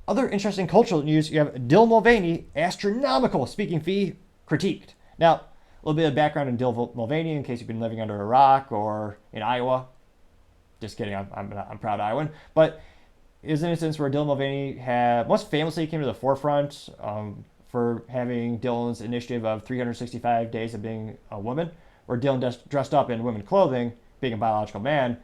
Other interesting cultural news, you have Dylan Mulvaney, astronomical speaking fee critiqued. Now, a little bit of background on Dylan Mulvaney in case you've been living under a rock or in Iowa. Just kidding, I'm proud Iowan. But is an instance where Dylan Mulvaney had most famously came to the forefront for having Dylan's initiative of 365 days of being a woman, where Dylan dressed up in women's clothing, being a biological man,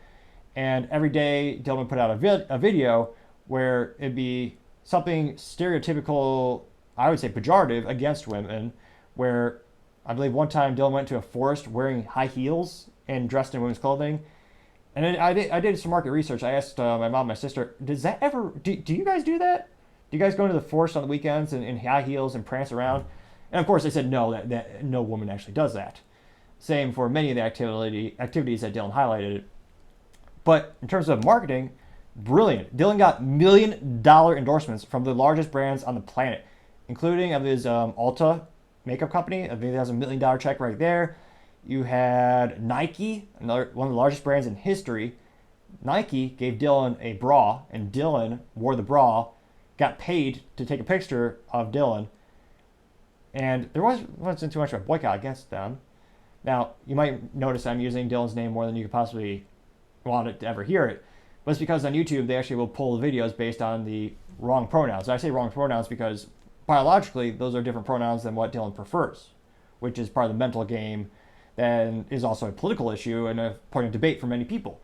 and every day Dylan would put out a video where it'd be something stereotypical, I would say pejorative, against women, where I believe one time Dylan went to a forest wearing high heels and dressed in women's clothing. And then I did some market research. I asked my mom and my sister, does that ever, do you guys do that? Do you guys go into the forest on the weekends in high heels and prance around? And of course they said no, that no woman actually does that. Same for many of the activities that Dylan highlighted. But in terms of marketing, brilliant. Dylan got $1 million endorsements from the largest brands on the planet, including of his Ulta makeup company. I think that was $1 million check right there. You had Nike, one of the largest brands in history. Nike gave Dylan a bra, and Dylan wore the bra, got paid to take a picture of Dylan, and there wasn't too much of a boycott against them. Now, you might notice I'm using Dylan's name more than you could possibly want it to ever hear it, but it's because on YouTube they actually will pull the videos based on the wrong pronouns. I say wrong pronouns because biologically those are different pronouns than what Dylan prefers, which is part of the mental game that is also a political issue and a point of debate for many people.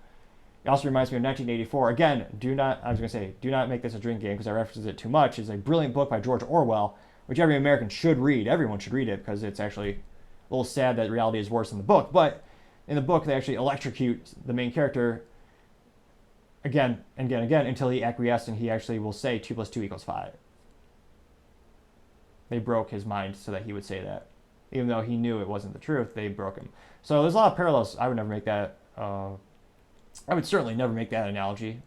It also reminds me of 1984. Again, do not make this a drink game because I reference it too much. It's a brilliant book by George Orwell, which every American should read. Everyone should read it because it's actually a little sad that reality is worse than the book. But in the book, they actually electrocute the main character again and again until he acquiesces and he actually will say 2 + 2 = 5. They broke his mind so that he would say that. Even though he knew it wasn't the truth, they broke him. So there's a lot of parallels. I would never make that. I would certainly never make that analogy.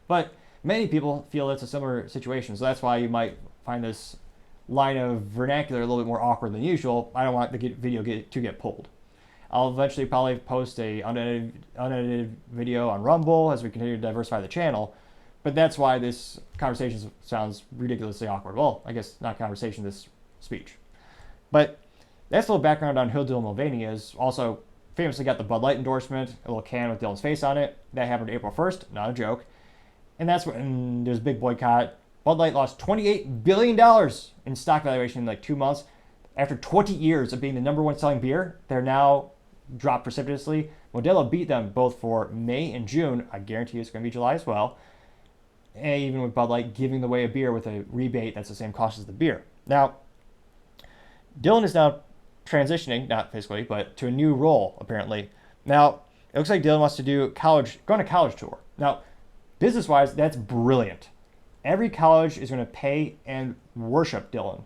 But many people feel it's a similar situation. So that's why you might find this line of vernacular a little bit more awkward than usual. I don't want the video to get pulled. I'll eventually probably post a unedited video on Rumble as we continue to diversify the channel. But that's why this conversation sounds ridiculously awkward. Well, I guess not conversation, this speech. But that's a little background on who Dylan Mulvaney is. Also, famously got the Bud Light endorsement, a little can with Dylan's face on it. That happened April 1st, not a joke. And that's when there's a big boycott. Bud Light lost $28 billion in stock valuation in like 2 months. After 20 years of being the #1 selling beer, they're now dropped precipitously. Modelo beat them both for May and June. I guarantee it's going to be July as well. And even with Bud Light giving away a beer with a rebate that's the same cost as the beer. Now, Dylan is now transitioning, not physically, but to a new role, apparently. Now, it looks like Dylan wants to do going to college tour. Now, business-wise, that's brilliant. Every college is going to pay and worship Dylan.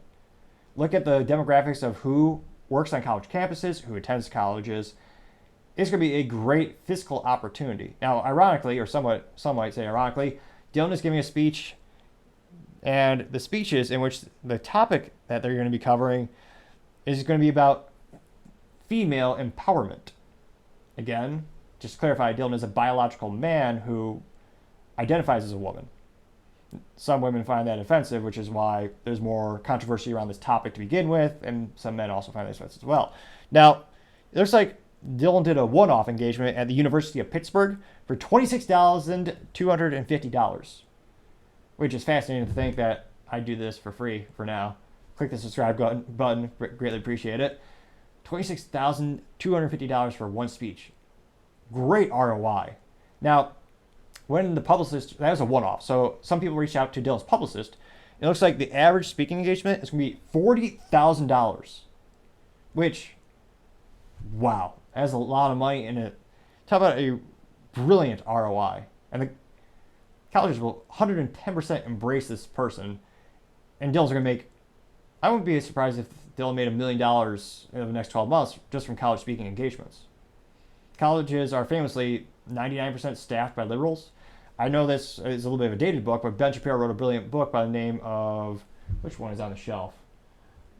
Look at the demographics of who works on college campuses, who attends colleges. It's going to be a great fiscal opportunity. Now, ironically, or some might say ironically, Dylan is giving a speech, and the speeches in which the topic that they're going to be covering is going to be about female empowerment. Again, just to clarify, Dylan is a biological man who identifies as a woman. Some women find that offensive, which is why there's more controversy around this topic to begin with, and some men also find this offensive as well. Now, it looks like Dylan did a one-off engagement at the University of Pittsburgh for $26,250, which is fascinating to think that I do this for free for now. Click the subscribe button, greatly appreciate it. $26,250 for one speech. Great ROI. Now, when the publicist, that was a one-off, so some people reached out to Dylan's publicist. It looks like the average speaking engagement is going to be $40,000, which, wow, that's a lot of money in it. Talk about a brilliant ROI. And the colleges will 110% embrace this person, and Dylan's going to make, I wouldn't be surprised if Dylan made $1 million in the next 12 months just from college speaking engagements. Colleges are famously 99% staffed by liberals. I know this is a little bit of a dated book, but Ben Shapiro wrote a brilliant book by the name of, which one is on the shelf?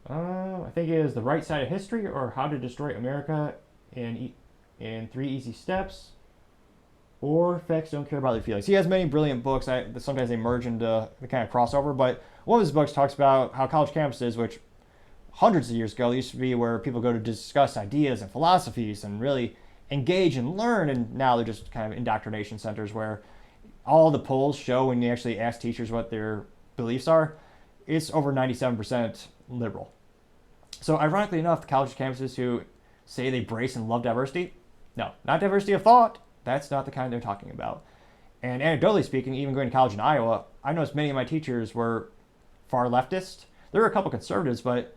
I think it is The Right Side of History, or How to Destroy America in 3 Easy Steps, or facts don't care about their feelings. He has many brilliant books. Sometimes they merge into the kind of crossover, but one of his books talks about how college campuses, which hundreds of years ago used to be where people go to discuss ideas and philosophies and really engage and learn, and now they're just kind of indoctrination centers where all the polls show when you actually ask teachers what their beliefs are, it's over 97% liberal. So ironically enough, the college campuses who say they embrace and love diversity, no, not diversity of thought. That's not the kind they're talking about. And anecdotally speaking, even going to college in Iowa, I noticed many of my teachers were far leftist. There were a couple conservatives, but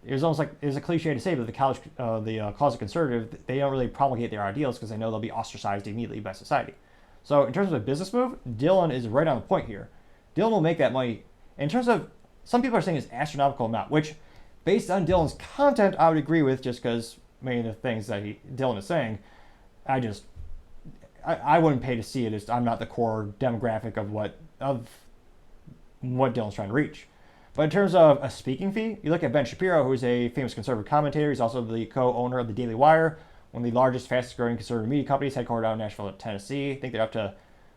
it was almost like it was a cliche to say, but the closet conservative, they don't really promulgate their ideals because they know they'll be ostracized immediately by society. So in terms of a business move, Dylan is right on the point here. Dylan will make that money. In terms of, some people are saying it's astronomical amount, which based on Dylan's content, I would agree with, just because many of the things that Dylan is saying, I wouldn't pay to see it. I'm not the core demographic of what Dylan's trying to reach. But in terms of a speaking fee, you look at Ben Shapiro, who's a famous conservative commentator. He's also the co-owner of the Daily Wire, one of the largest, fastest growing conservative media companies, headquartered out in Nashville, Tennessee. I think they're up to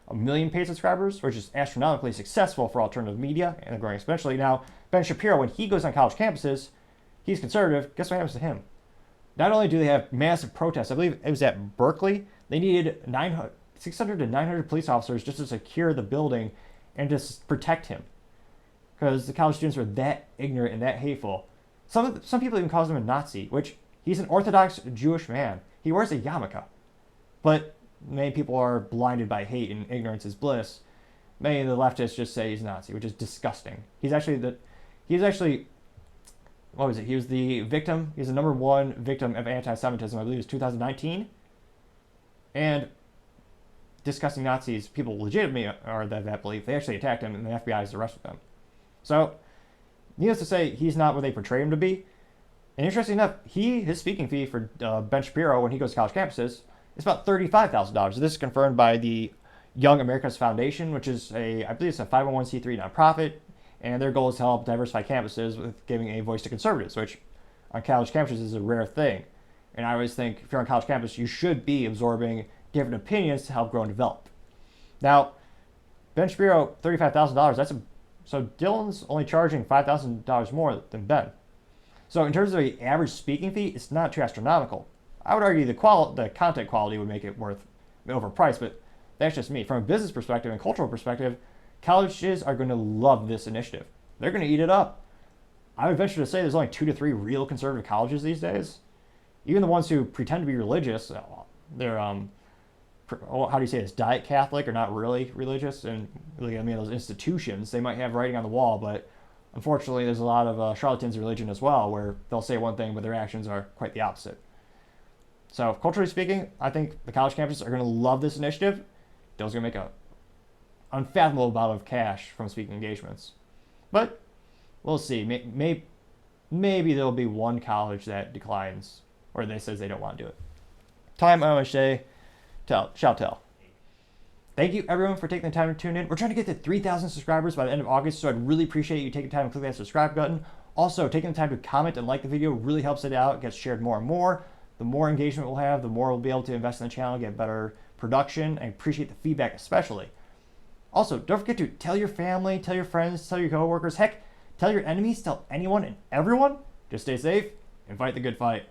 1 million paid subscribers, which is astronomically successful for alternative media and growing exponentially. Now, Ben Shapiro, when he goes on college campuses, he's conservative. Guess what happens to him? Not only do they have massive protests, I believe it was at Berkeley, they needed 600 to 900 police officers just to secure the building and just protect him, because the college students were that ignorant and that hateful. Some people even call him a Nazi, which he's an Orthodox Jewish man. He wears a yarmulke. But many people are blinded by hate and ignorance is bliss. Many of the leftists just say he's a Nazi, which is disgusting. He was the victim. He's the number one victim of anti-Semitism, I believe it was 2019. And discussing Nazis, people legitimately are that belief. They actually attacked him and the FBI has arrested them. So, needless to say, he's not what they portray him to be. And interesting enough, his speaking fee for Ben Shapiro when he goes to college campuses is about $35,000. This is confirmed by the Young America's Foundation, which is I believe it's a 501c3 nonprofit, and their goal is to help diversify campuses with giving a voice to conservatives, which on college campuses is a rare thing. And I always think if you're on college campus, you should be absorbing different opinions to help grow and develop. Now, Ben Shapiro, $35,000. So Dylan's only charging $5,000 more than Ben. So in terms of the average speaking fee, it's not too astronomical. I would argue the content quality would make it overpriced, but that's just me. From a business perspective and cultural perspective, colleges are going to love this initiative. They're going to eat it up. I would venture to say there's only 2 to 3 real conservative colleges these days. Even the ones who pretend to be religious, they're how do you say this, diet Catholic or not really religious. And really, I mean, those institutions, they might have writing on the wall, but unfortunately there's a lot of charlatans in religion as well, where they'll say one thing but their actions are quite the opposite. So culturally speaking, I think the college campuses are going to love this initiative. Dylan's going to make an unfathomable amount of cash from speaking engagements. But we'll see. Maybe there'll be one college that declines or they says they don't want to do it. Time, I always say, shall tell. Thank you, everyone, for taking the time to tune in. We're trying to get to 3,000 subscribers by the end of August, so I'd really appreciate you taking time to click that subscribe button. Also, taking the time to comment and like the video really helps it out. It gets shared more and more. The more engagement we'll have, the more we'll be able to invest in the channel, get better production. I appreciate the feedback especially. Also, don't forget to tell your family, tell your friends, tell your coworkers, heck, tell your enemies, tell anyone and everyone. Just stay safe and fight the good fight.